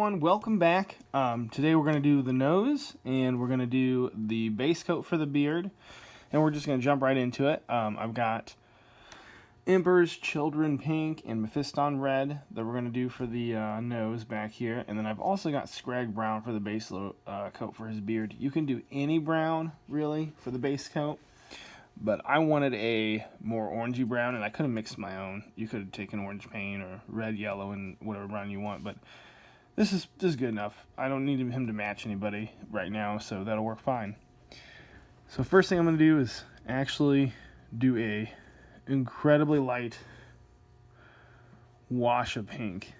everyone, welcome back. Today we're going to do the nose, and we're going to do the base coat for the beard, and we're just going to jump right into it. I've got Emperor's Children Pink and Mephiston Red that we're going to do for the nose back here, and then I've also got Scrag Brown for the base coat for his beard. You can do any brown, really, for the base coat, but I wanted a more orangey brown, and I could have mixed my own. You could have taken orange paint or red, yellow, and whatever brown you want, but this is good enough. I don't need him to match anybody right now, so that'll work fine. So first thing I'm going to do is actually do a incredibly light wash of pink.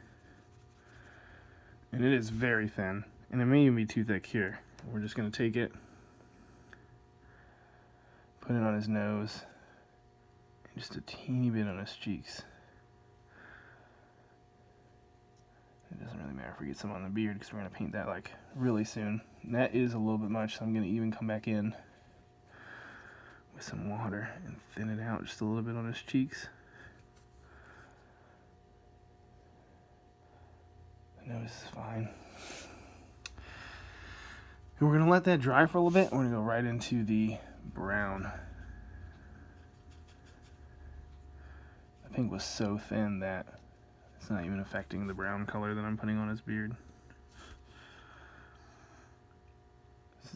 And it is very thin, and it may even be too thick here. We're just going to take it, put it on his nose, and just a teeny bit on his cheeks. It doesn't really matter if we get some on the beard because we're going to paint that like really soon. And that is a little bit much, so I'm going to even come back in with some water and thin it out just a little bit on his cheeks. The nose is fine. And we're going to let that dry for a little bit. We're going to go right into the brown. The pink was so thin that it's not even affecting the brown color that I'm putting on his beard.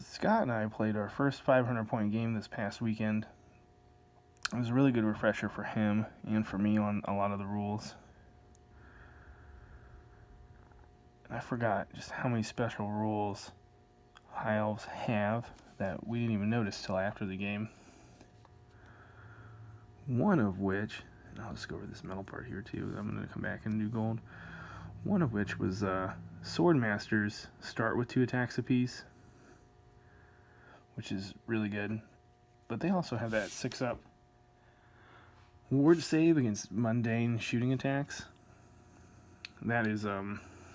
Scott and I played our first 500-point game this past weekend. It was a really good refresher for him and for me on a lot of the rules. And I forgot just how many special rules High Elves have that we didn't even notice till after the game. One of which, and I'll just go over this metal part here too, I'm going to come back and do gold. One of which was Swordmasters start with 2 attacks apiece, which is really good. But they also have that 6-up ward save against mundane shooting attacks. That is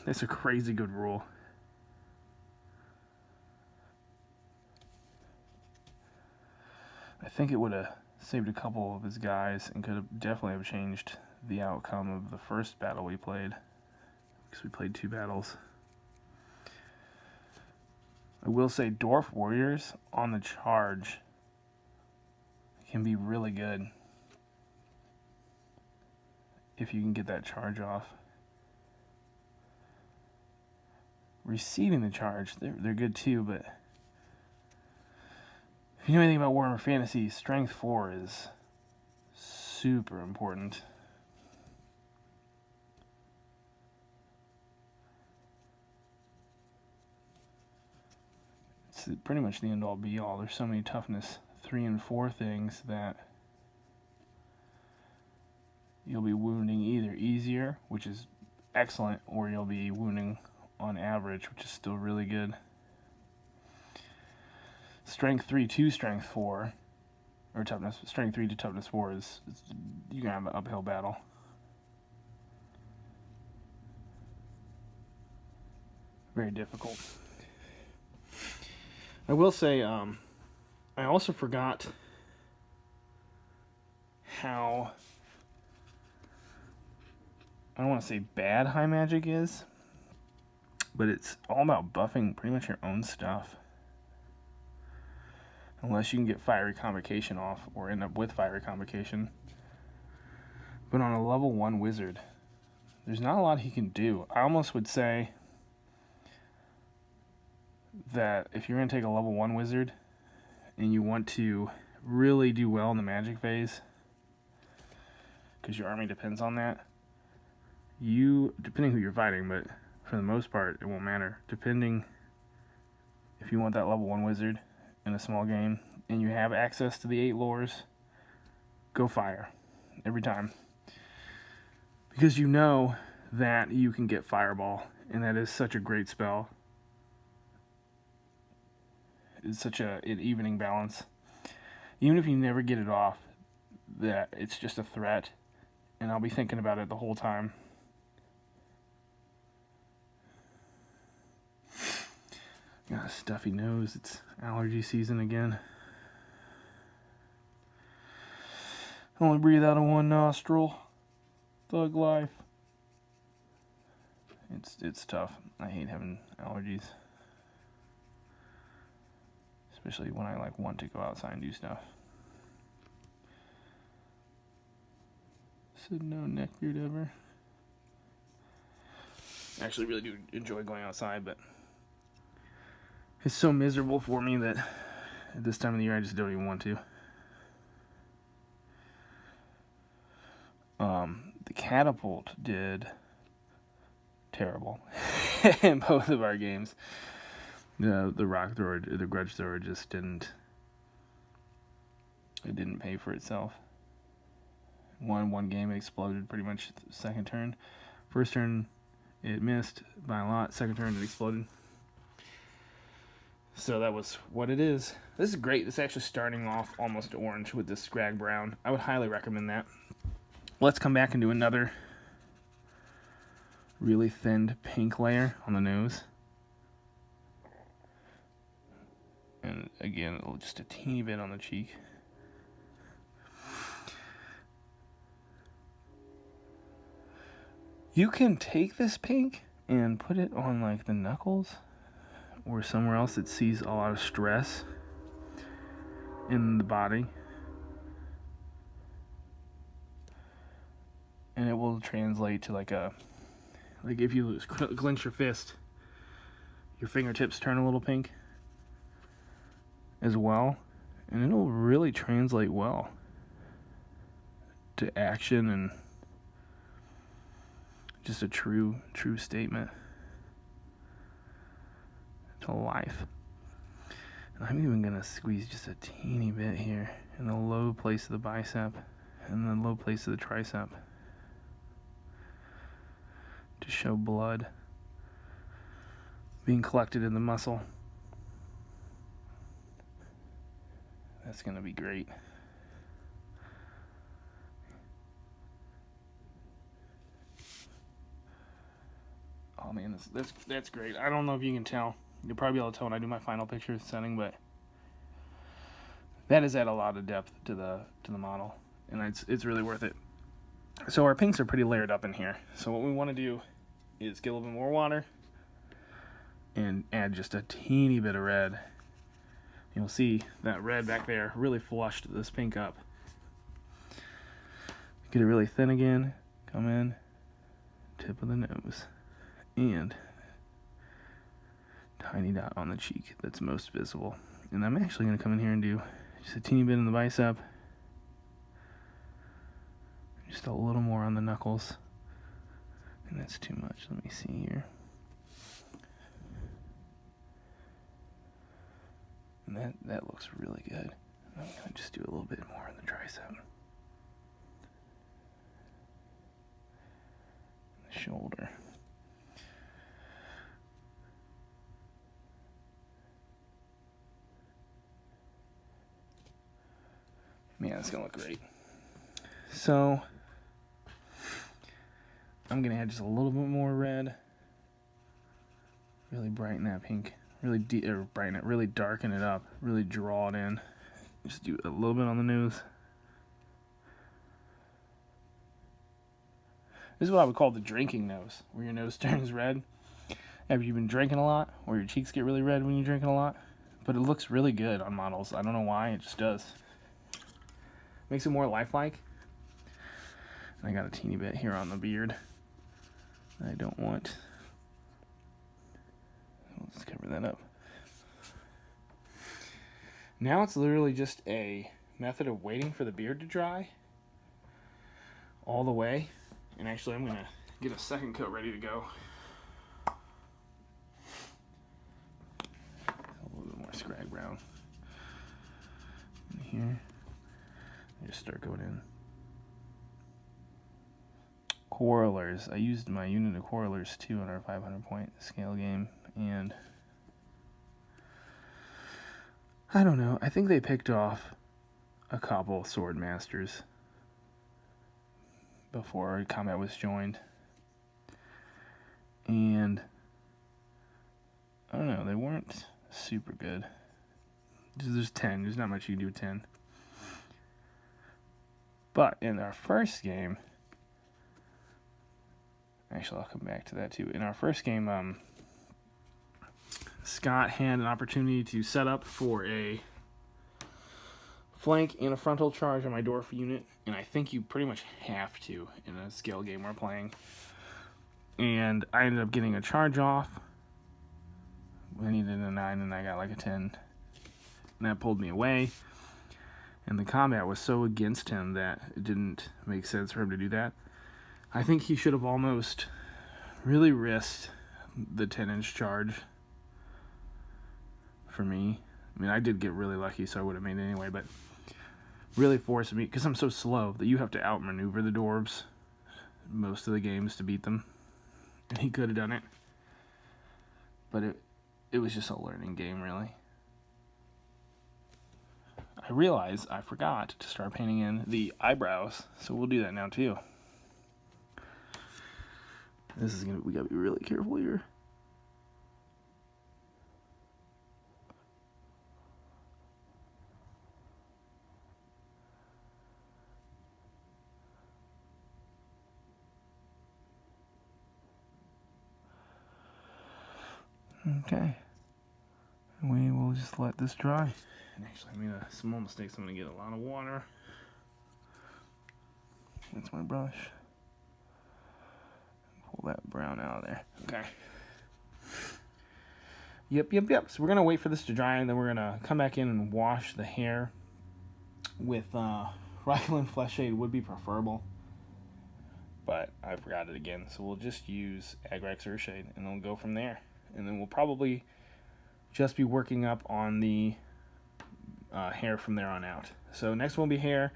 that's a crazy good rule. I think it would have saved a couple of his guys and could have definitely have changed the outcome of the first battle we played, because we played 2 battles. I will say Dwarf Warriors on the charge can be really good if you can get that charge off. Receiving the charge, they're good too, but if you know anything about Warhammer Fantasy, Strength 4 is super important. It's pretty much the end-all be-all. There's so many toughness 3 and 4 things that you'll be wounding either easier, which is excellent, or you'll be wounding on average, which is still really good. Strength 3 to Strength 4, or toughness, Strength 3 to Toughness 4 is you're going to have an uphill battle. Very difficult. I will say, I also forgot how, I don't want to say bad high magic is, but it's all about buffing pretty much your own stuff. Unless you can get Fiery Convocation off or end up with Fiery Convocation. But on a level 1 wizard, there's not a lot he can do. I almost would say that if you're going to take a level 1 wizard and you want to really do well in the magic phase, because your army depends on that, depending who you're fighting, but for the most part it won't matter, depending if you want that level 1 wizard in a small game and you have access to the 8 lores, go fire every time, because you know that you can get Fireball, and that is such a great spell. It's such an evening balance. Even if you never get it off, that it's just a threat, and I'll be thinking about it the whole time. Got a stuffy nose. It's allergy season again. Only breathe out of one nostril. Thug life. It's tough. I hate having allergies, especially when I like want to go outside and do stuff. So no neckbeard ever. I actually really do enjoy going outside, but it's so miserable for me that at this time of the year I just don't even want to. The catapult did terrible in both of our games. The rock thrower, the grudge thrower just didn't pay for itself. One game it exploded pretty much the second turn. First turn it missed by a lot. Second turn it exploded. So that was what it is. This is great. This is actually starting off almost orange with this scrag brown. I would highly recommend that. Let's come back and do another really thinned pink layer on the nose. And again, just a teeny bit on the cheek. You can take this pink and put it on like the knuckles or somewhere else that sees a lot of stress in the body. And it will translate to like if you clench your fist, your fingertips turn a little pink as well. And it'll really translate well to action and just a true statement to life. And I'm even gonna squeeze just a teeny bit here in the low place of the bicep and the low place of the tricep to show blood being collected in the muscle. That's gonna be great. Oh man, that's great. I don't know if you can tell. You'll probably be able to tell when I do my final picture setting, but that is at a lot of depth to the model, and it's really worth it. So our pinks are pretty layered up in here. So what we want to do is get a little bit more water and add just a teeny bit of red. You'll see that red back there really flushed this pink up. Get it really thin again. Come in, tip of the nose, and tiny dot on the cheek that's most visible. And I'm actually going to come in here and do just a teeny bit in the bicep. Just a little more on the knuckles. And that's too much. Let me see here. And that looks really good. I'm going to just do a little bit more on the tricep. The shoulder. Man, it's going to look great. So I'm going to add just a little bit more red. Really brighten that pink. Brighten it, really darken it up. Really draw it in. Just do a little bit on the nose. This is what I would call the drinking nose, where your nose turns red after you've been drinking a lot, or your cheeks get really red when you're drinking a lot. But it looks really good on models. I don't know why, it just does. Makes it more lifelike. And I got a teeny bit here on the beard that I don't want. Let's cover that up. Now it's literally just a method of waiting for the beard to dry all the way. And actually, I'm going to get a second coat ready to go. A little bit more scrag brown in here. Just start going in. Coralers. I used my unit of coralers too on our 500 point scale game, and I don't know. I think they picked off a couple sword masters before combat was joined, and I don't know. They weren't super good. There's 10. There's not much you can do with 10. But in our first game, Actually, I'll come back to that too. In our first game, Scott had an opportunity to set up for a flank and a frontal charge on my dwarf unit, and I think you pretty much have to in a scale game we're playing. And I ended up getting a charge off. I needed a 9 and I got like a 10. And that pulled me away. And the combat was so against him that it didn't make sense for him to do that. I think he should have almost really risked the 10-inch charge for me. I mean, I did get really lucky, so I would have made it anyway, but really forced me, because I'm so slow, that you have to outmaneuver the dwarves most of the games to beat them. And he could have done it. But it was just a learning game, really. I realized I forgot to start painting in the eyebrows, so we'll do that now too. We gotta be really careful here. Okay. We will just let this dry. And actually, I made a small mistake, so I'm going to get a lot of water. That's my brush. Pull that brown out of there. Okay. Yep. So we're going to wait for this to dry, and then we're going to come back in and wash the hair with Raglan Flesh Shade would be preferable. But I forgot it again, so we'll just use Agrax Earthshade, and then we'll go from there. And then we'll probably just be working up on the hair from there on out. So next will be hair.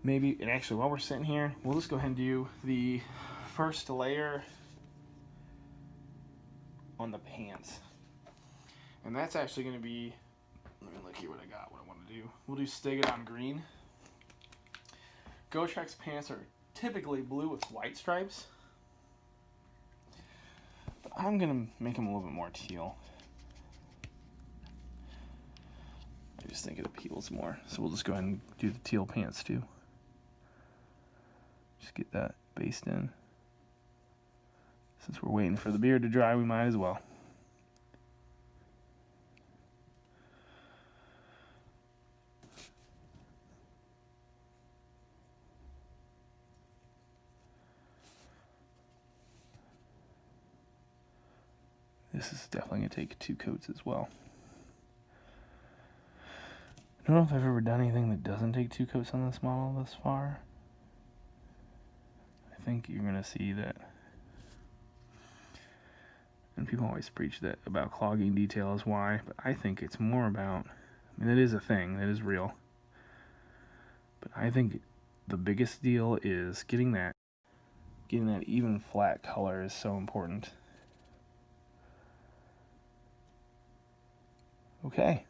Maybe, and actually while we're sitting here, we'll just go ahead and do the first layer on the pants. And that's actually going to be, let me look here what I want to do. We'll do Stegodon Green. Gotrek's pants are typically blue with white stripes. But I'm going to make them a little bit more teal. I just think it appeals more. So we'll just go ahead and do the teal pants too. Just get that based in. Since we're waiting for the beard to dry, we might as well. This is definitely going to take 2 coats as well. I don't know if I've ever done anything that doesn't take 2 coats on this model thus far. I think you're going to see that. And people always preach that about clogging detail is why, but I think it's more about, I mean, it is a thing, it is real. But I think the biggest deal is getting that even flat color is so important. Okay.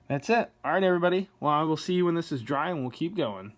That's it. All right, everybody. Well, I will see you when this is dry, and we'll keep going.